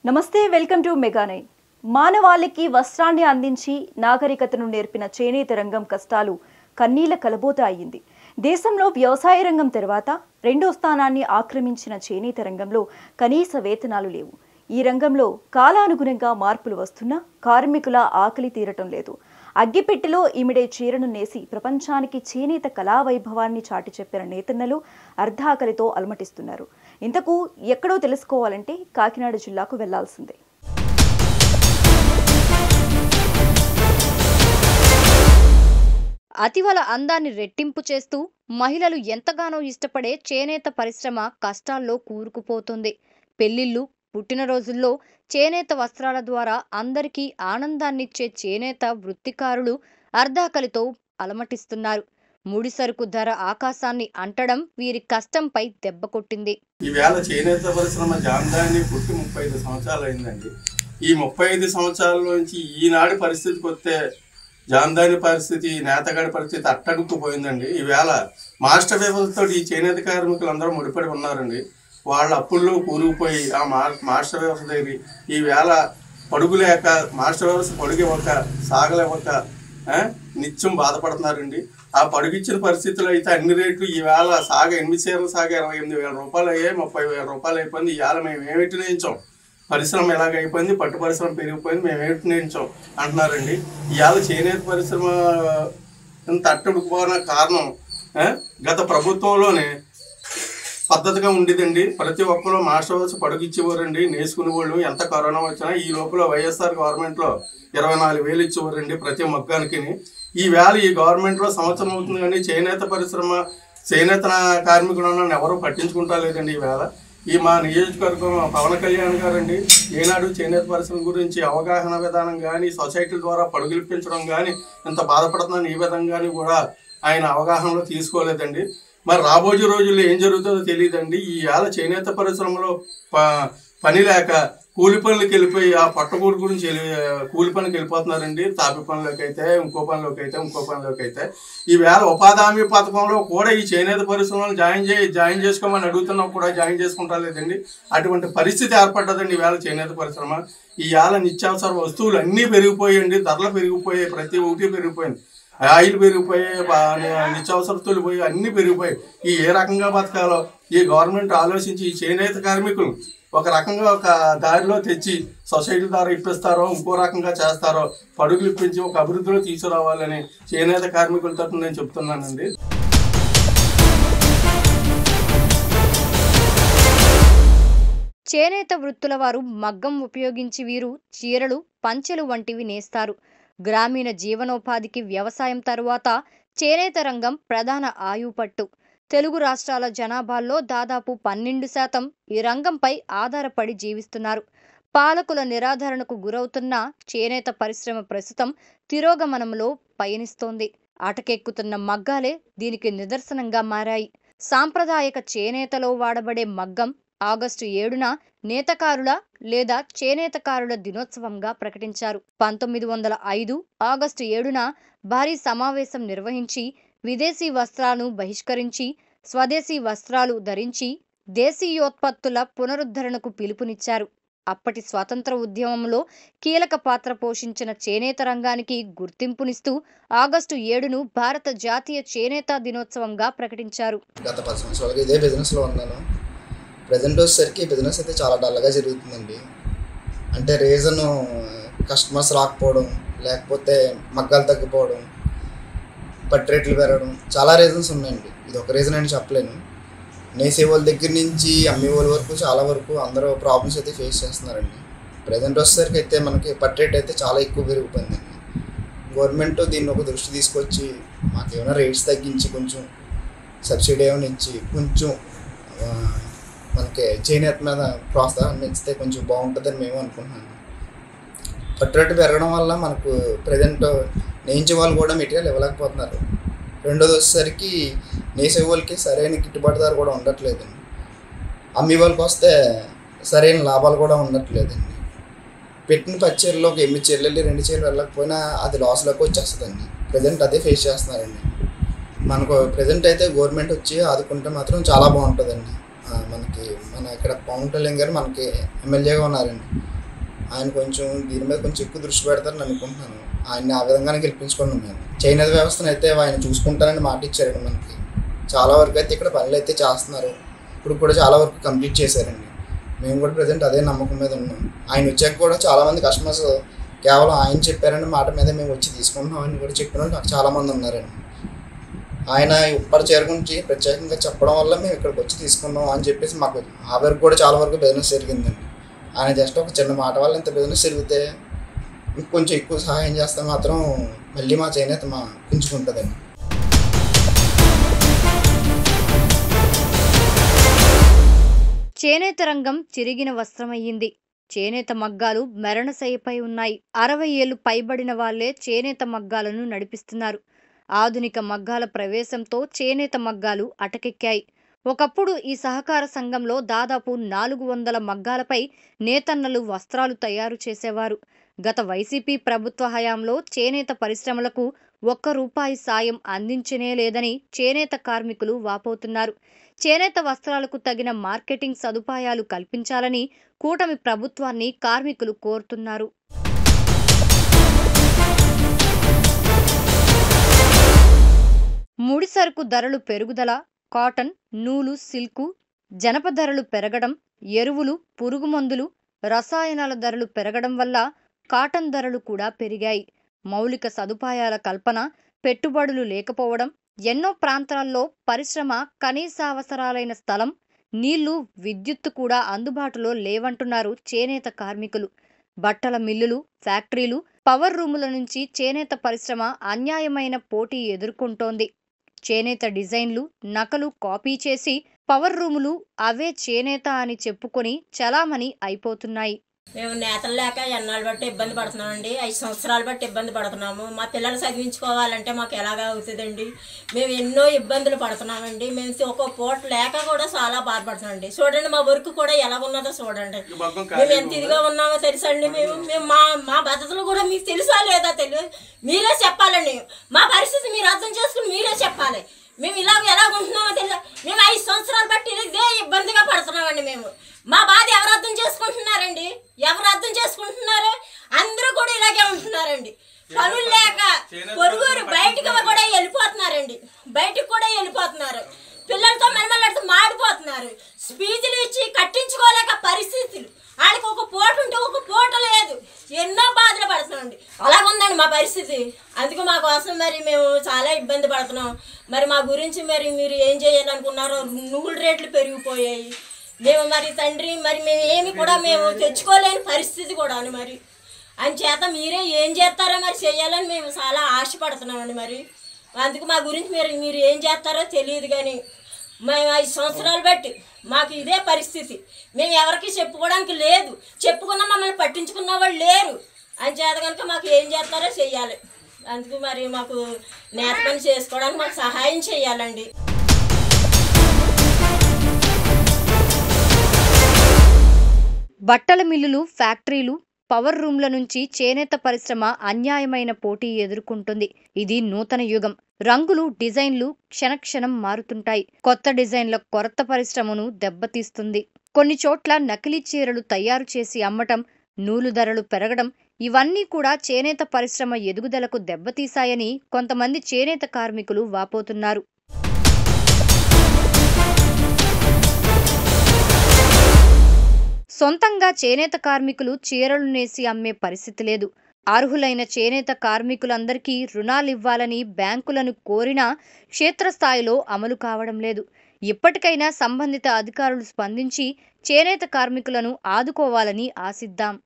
నమస్తే, welcome to మెగా9. మానవాళికి వస్త్రాన్ని అందించి నాగరికతను నేర్పిన చేనేత రంగం కష్టాలు కన్నీళ్ల కలబోత అయ్యింది. దేశంలో వ్యవసాయ రంగం తర్వాత రెండో స్థానాన్ని ఆక్రమించిన చేనేత రంగంలో కనీస వేతనాలు లేవు. ఈ రంగంలో కాలానుగుణంగా మార్పులు వస్తున్నా కార్మికుల ఆకలి తీరటం లేదు. అగ్గిపెట్టెలో ఇమిడే చీరను నేసి ప్రపంచానికి చేనేత కళావైభవాన్ని చాటి చెప్పిన నేతన్నలు అర్ధాకలితో అలమటిస్తున్నారు. ఇంతకు ఎక్కడో తెలుసుకోవాలంటే కాకినాడ జిల్లాకు వెళ్లాల్సిందే. అతివల అందాన్ని రెట్టింపు చేస్తూ మహిళలు ఎంతగానో ఇష్టపడే చేనేత పరిశ్రమ కష్టాల్లో కూరుకుపోతుంది. పెళ్లిళ్ళు, పుట్టినరోజుల్లో చేనేత వస్త్రాల ద్వారా అందరికీ ఆనందాన్నిచ్చే చేనేత వృత్తికారులు అర్ధాకలితో అలమటిస్తున్నారు. ముడి సరుకు ధర ఆకాశాన్ని అంటడం వీరి కష్టంపై దెబ్బ కొట్టింది. ఈవేళ చేనేత పరిశ్రమ జామ్దాని పుట్టి 35 సంవత్సరాలు అయిందండి. ఈ 35 సంవత్సరాల నుంచి ఈనాడు పరిస్థితికి వస్తే జామ్దాని పరిస్థితి, నేతగాడి పరిస్థితి అట్టడుక్కుపోయిందండి. ఈవేళ మాస్టర్ వ్యవస్థతో ఈ చేనేత కార్మికులు అందరూ ముడిపడి ఉన్నారండి. వాళ్ళ అప్పుల్లో కూరుకుపోయి ఆ మాస్టర్ వ్యవస్థ దగ్గర ఈవేళ పడుగు లేక, మాస్టర్ వ్యవస్థ పడుగు ఇవ్వక, సాగలేవక నిత్యం బాధపడుతున్నారండి. ఆ పడుగిచ్చిన పరిస్థితుల్లో అయితే అన్ని రేట్లు ఈవేళ సాగ 8 చీరల సాగ 28,000 రూపాయలు అయ్యాయి, 30,000 రూపాయలు అయిపోయింది. ఇవాళ మేము ఏమిటి నేయించాం, పరిశ్రమ ఎలాగైపోయింది, పట్టు పరిశ్రమ పెరిగిపోయింది, మేము ఏమిటి నేయించాం అంటున్నారండి. ఇవాళ చేనేత పరిశ్రమ ఇంత అట్టడుకుపోవడానికి కారణం గత ప్రభుత్వంలోనే పద్ధతిగా ఉండేదండి. ప్రతి ఒక్కరు మాస్టర్ వ్యవస్థ పడుగిచ్చేవారండి, నేసుకునే వాళ్ళు. ఎంత కరోనా వచ్చినా ఈ లోపల వైఎస్ఆర్ గవర్నమెంట్లో 24,000 ఇచ్చేవారండి ప్రతి మగ్గానికి. ఈవేళ ఈ గవర్నమెంట్లో సంవత్సరం అవుతుంది కానీ చేనేత పరిశ్రమ, చేనేత కార్మికులను ఎవరూ పట్టించుకుంటా లేదండి. ఈవేళ ఈ మా నియోజకవర్గం పవన్ కళ్యాణ్ గారండి ఏనాడు చేనేత పరిశ్రమ గురించి అవగాహన విధానం కానీ, సొసైటీల ద్వారా పడుగులిప్పించడం కానీ, ఇంత బాధపడుతున్నాను ఈ విధంగా కూడా ఆయన అవగాహనలో తీసుకోలేదండి. మరి రాబోయే రోజుల్లో ఏం జరుగుతుందో తెలియదండి. ఈ వేళ చేనేత పరిశ్రమలో పని లేక కూలి పనులకు వెళ్ళిపోయి ఆ పట్టగూడు గురించి కూలి పనికి వెళ్ళిపోతున్నారండి. తాపి పనులకి అయితే, ఇంకో పనులకి అయితే ఈవేళ ఉపాధి హామీ పథకంలో కూడా ఈ చేనేత పరిశ్రమలు జాయిన్ చేసుకోమని అడుగుతున్నా కూడా జాయిన్ చేసుకుంటా లేదండి. అటువంటి పరిస్థితి ఏర్పడ్డదండి ఈవేళ చేనేత పరిశ్రమ. ఈ వేళ నిత్యావసర వస్తువులు అన్నీ పెరిగిపోయాయండి, ధరలు పెరిగిపోయాయి, ప్రతి ఒక్కటి పెరిగిపోయింది. ఆయిల్ పెరిగిపోయాయి, నిత్యావసరస్తులు పోయి అన్నీ పెరిగిపోయాయి. ఏ రకంగా బతకాలో ఈ గవర్నమెంట్ ఆలోచించి ఈ చేనేత కార్మికులు ఒక రకంగా ఒక దారిలో తెచ్చి సొసైటీ ద్వారా ఇప్పిస్తారో, ఇంకో రకంగా చేస్తారో, పడుగులు ఇప్పించి ఒక అభివృద్ధిలో తీసుకురావాలని చేనేత కార్మికుల తరఫున నేను చెప్తున్నానండి. చేనేత వృత్తుల వారు మగ్గం ఉపయోగించి వీరు చీరలు, పంచెలు వంటివి నేస్తారు. గ్రామీణ జీవనోపాధికి వ్యవసాయం తరువాత చేనేత రంగం ప్రధాన ఆయుపట్టు. తెలుగు రాష్ట్రాల జనాభాలో దాదాపు 12% ఈ రంగంపై ఆధారపడి జీవిస్తున్నారు. పాలకుల నిరాదరణకు గురవుతున్న చేనేత పరిశ్రమ ప్రస్తుతం తిరోగమనంలో పయనిస్తోంది. అటకెక్కుతున్న మగ్గాలే దీనికి నిదర్శనంగా మారాయి. సాంప్రదాయక చేనేతలో వాడబడే మగ్గం ఆగస్టు 7న నేతకారుల లేదా చేనేతకారుల దినోత్సవంగా ప్రకటించారు. 1905 ఆగస్టు 7న భారీ సమావేశం నిర్వహించి విదేశీ వస్త్రాలను బహిష్కరించి స్వదేశీ వస్త్రాలు ధరించి దేశీయోత్పత్తుల పునరుద్ధరణకు పిలుపునిచ్చారు. అప్పటి స్వాతంత్ర ఉద్యమంలో కీలక పాత్ర పోషించిన చేనేత రంగానికి గుర్తింపునిస్తూ ఆగస్టు 7ను భారత జాతీయ చేనేత దినోత్సవంగా ప్రకటించారు. గత 10 సంవత్సరాలుగా ఇదే బిజినెస్లో ఉన్నాను. ప్రజెంట్ వచ్చేసరికి బిజినెస్ అయితే చాలా డల్గా జరుగుతుందండి. అంటే రీజను కస్టమర్స్ రాకపోవడం, లేకపోతే మగ్గాలు తగ్గిపోవడం, పట్టు రేట్లు పెరగడం, చాలా రీజన్స్ ఉన్నాయండి. ఇది ఒక రీజన్ అని చెప్పలేను. నేసే వాళ్ళ దగ్గర నుంచి అమ్మే వాళ్ళ వరకు చాలా వరకు అందరూ ప్రాబ్లమ్స్ అయితే ఫేస్ చేస్తున్నారండి. ప్రజెంట్ వచ్చేసరికి అయితే మనకి పట్టు రేట్ అయితే చాలా ఎక్కువ పెరిగిపోయిందండి. గవర్నమెంట్ దీన్ని ఒక దృష్టి తీసుకొచ్చి మాకు ఏమైనా రేట్స్ తగ్గించి కొంచెం సబ్సిడీ ఏమైనా ఇచ్చి కొంచెం మనకి చేనేత మీద ప్రోత్సాహం ఇస్తే కొంచెం బాగుంటుందని మేము అనుకుంటున్నాము. పట్టు రేటు పెరగడం వల్ల మనకు ప్రజెంట్ నేయించే వాళ్ళు కూడా మెటీరియల్ ఇవ్వలేకపోతున్నారు. రెండోది వచ్చేసరికి నేసే వాళ్ళకి సరైన గిట్టుబాటు ధర కూడా ఉండట్లేదండి. అమ్మే వాళ్ళకి వస్తే సరైన లాభాలు కూడా ఉండట్లేదండి. పెట్టిన 10 చీరలోకి 8 చీరలు వెళ్ళి 2 చీరలు వెళ్ళకపోయినా అది లాస్లోకి వచ్చేస్తుందండి. ప్రజెంట్ అదే ఫేస్ చేస్తున్నారండి. మనకు ప్రజెంట్ అయితే గవర్నమెంట్ వచ్చి ఆదుకుంటే మాత్రం చాలా బాగుంటుందండి. మనకి మన ఇక్కడ పవన్ కళ్యాణ్ గారు మనకి ఎమ్మెల్యేగా ఉన్నారండి. ఆయన కొంచెం దీని మీద కొంచెం ఎక్కువ దృష్టి పెడతారని అనుకుంటున్నాను. ఆయన్ని ఆ విధంగానే గెలిపించుకున్నాం మేము. చేనేత వ్యవస్థను అయితే ఆయన చూసుకుంటారని మాట ఇచ్చారండి మనకి. చాలా వరకు అయితే ఇక్కడ పనులు అయితే చేస్తున్నారు. ఇప్పుడు కూడా చాలా వరకు కంప్లీట్ చేశారండి. మేము కూడా ప్రజెంట్ అదే నమ్మకం మీద ఉన్నాం. ఆయన వచ్చాక కూడా చాలామంది కస్టమర్స్ కేవలం ఆయన చెప్పారని మాట మీద మేము వచ్చి తీసుకుంటున్నామని కూడా చెప్పిన వాళ్ళు నాకు చాలామంది ఉన్నారండి. ఆయన ఉప్పర్ చీర గురించి ప్రత్యేకంగా చెప్పడం వల్ల మేము ఇక్కడికి వచ్చి తీసుకున్నాం అని చెప్పేసి మాకు ఆ వరకు కూడా చాలా వరకు బిజినెస్ జరిగిందండి. ఆయన జస్ట్ ఒక చిన్న మాట వల్ల ఇంత బిజినెస్ జరిగితే ఇంకొంచెం ఎక్కువ సహాయం చేస్తే మాత్రం మళ్ళీ మా చేనేత పెంచుకుంటుందండి. చేనేత రంగం చిరిగిన వస్త్రమయ్యింది. చేనేత మగ్గాలు మరణశయ్యపై ఉన్నాయి. 60 ఏళ్లు పైబడిన వాళ్లే చేనేత మగ్గాలను నడిపిస్తున్నారు. ఆధునిక మగ్గాల ప్రవేశంతో చేనేత మగ్గాలు అటకెక్కాయి. ఒకప్పుడు ఈ సహకార సంఘంలో దాదాపు 400 మగ్గాలపై నేతన్నలు వస్త్రాలు తయారు చేసేవారు. గత వైసీపీ ప్రభుత్వ హయాంలో చేనేత పరిశ్రమలకు ₹1 సాయం అందించనే లేదని చేనేత కార్మికులు వాపోతున్నారు. చేనేత వస్త్రాలకు తగిన మార్కెటింగ్ సదుపాయాలు కల్పించాలని కూటమి ప్రభుత్వాన్ని కార్మికులు కోరుతున్నారు. ముడిసరుకు ధరలు పెరుగుదల, కాటన్, నూలు, సిల్కు, జనప ధరలు పెరగడం, ఎరువులు, పురుగుమందులు, రసాయనాల ధరలు పెరగడం వల్ల కాటన్ ధరలు కూడా పెరిగాయి. మౌలిక సదుపాయాల కల్పన, పెట్టుబడులు లేకపోవడం, ఎన్నో ప్రాంతాల్లో పరిశ్రమ కనీసావసరాలైన స్థలం, నీళ్లు, విద్యుత్తు కూడా అందుబాటులో లేవంటున్నారు చేనేత కార్మికులు. బట్టల మిల్లులు, ఫ్యాక్టరీలు, పవర్ రూముల నుంచి చేనేత పరిశ్రమ అన్యాయమైన పోటీ ఎదుర్కొంటోంది. చేనేత డిజైన్లు, నకలు కాపీ చేసి పవర్ రూములు అవే చేనేత అని చెప్పుకొని చలామణి అయిపోతున్నాయి. మేము నేతలు లేక ఎన్నాళ్ళు బట్టి ఇబ్బంది పడుతున్నామండి. 5 సంవత్సరాలు బట్టి ఇబ్బంది పడుతున్నాము. మా పిల్లలు చదివించుకోవాలంటే మాకు ఎలాగా అవుతుందండి? మేము ఎన్నో ఇబ్బందులు పడుతున్నామండి. మేము ఒక పూట లేక కూడా చాలా బాధపడుతున్నామండి. చూడండి మా వర్క్ కూడా ఎలా ఉన్నదో చూడండి. మేము ఎంత ఇదిగా ఉన్నామో తెలుసండి. మేము మా పద్ధతులు కూడా మీకు తెలుసా లేదా తెలియదు. మీరే చెప్పాలండి. మా పరిస్థితి మీరు అర్థం చేసుకుని మీరే చెప్పాలి. మేము ఎలా ఉంటున్నామో తెలుసా? మేము 5 సంవత్సరాలు బట్టి ఇదే ఇబ్బందిగా పడుతున్నామండి. మేము మా బాధ ఎవరు అర్థం చేసుకుంటున్నారండి? ఎవరు అర్థం చేసుకుంటున్నారు? అందరూ కూడా ఇలాగే ఉంటున్నారండి. పనులు లేక పొరుగురు బయటకు కూడా వెళ్ళిపోతున్నారండి. బయటకు కూడా వెళ్ళిపోతున్నారు. పిల్లలతో మెల్లమెల్లడితో మాడిపోతున్నారు. స్పీచ్లు ఇచ్చి కట్టించుకోలేక పరిస్థితులు. వాళ్ళకి ఒక పూట ఉంటే ఒక పూట లేదు. ఎన్నో బాధలు పడుతున్నామండి. అలాగుందండి మా పరిస్థితి. అందుకు మా కోసం మరి మేము చాలా ఇబ్బంది పడుతున్నాం. మరి మా గురించి మరి మీరు ఏం చేయాలనుకున్నారో? నూనె రేట్లు పెరిగిపోయాయి. మేము మరి తండ్రి మరి మేము ఏమి కూడా మేము తెచ్చుకోలేని పరిస్థితి కూడా మరి అంచేత మీరే ఏం చేస్తారో మరి చేయాలని మేము చాలా ఆశపడుతున్నామండి. మరి అందుకు మా గురించి మీరు ఏం చేస్తారో తెలియదు. కానీ మేము 5 సంవత్సరాలు బట్టి మాకు ఇదే పరిస్థితి. మేము ఎవరికి చెప్పుకోవడానికి లేదు. చెప్పుకున్నా మమ్మల్ని పట్టించుకున్న వాళ్ళు లేరు. అంచేత కనుక మాకు ఏం చేస్తారో చెయ్యాలి. అందుకు మరి మాకు నేత పని చేసుకోవడానికి మాకు సహాయం చేయాలండి. బట్టల మిల్లులు, ఫ్యాక్టరీలు, పవర్ రూమ్ల నుంచి చేనేత పరిశ్రమ అన్యాయమైన పోటీ ఎదుర్కొంటుంది. ఇది నూతన యుగం. రంగులు, డిజైన్లు క్షణక్షణం మారుతుంటాయి. కొత్త డిజైన్ల కొరత పరిశ్రమను దెబ్బతీస్తుంది. కొన్ని చోట్ల నకిలీ చీరలు తయారు చేసి అమ్మటం, నూలు ధరలు పెరగడం ఇవన్నీ కూడా చేనేత పరిశ్రమ ఎదుగుదలకు దెబ్బతీశాయని కొంతమంది చేనేత కార్మికులు వాపోతున్నారు. సొంతంగా చేనేత కార్మికులు చీరలు నేసి అమ్మే పరిస్థితి లేదు. అర్హులైన చేనేత కార్మికులందరికీ రుణాలివ్వాలని బ్యాంకులను కోరినా క్షేత్రస్థాయిలో అమలు కావడం లేదు. ఇప్పటికైనా సంబంధిత అధికారులు స్పందించి చేనేత కార్మికులను ఆదుకోవాలని ఆశిద్దాం.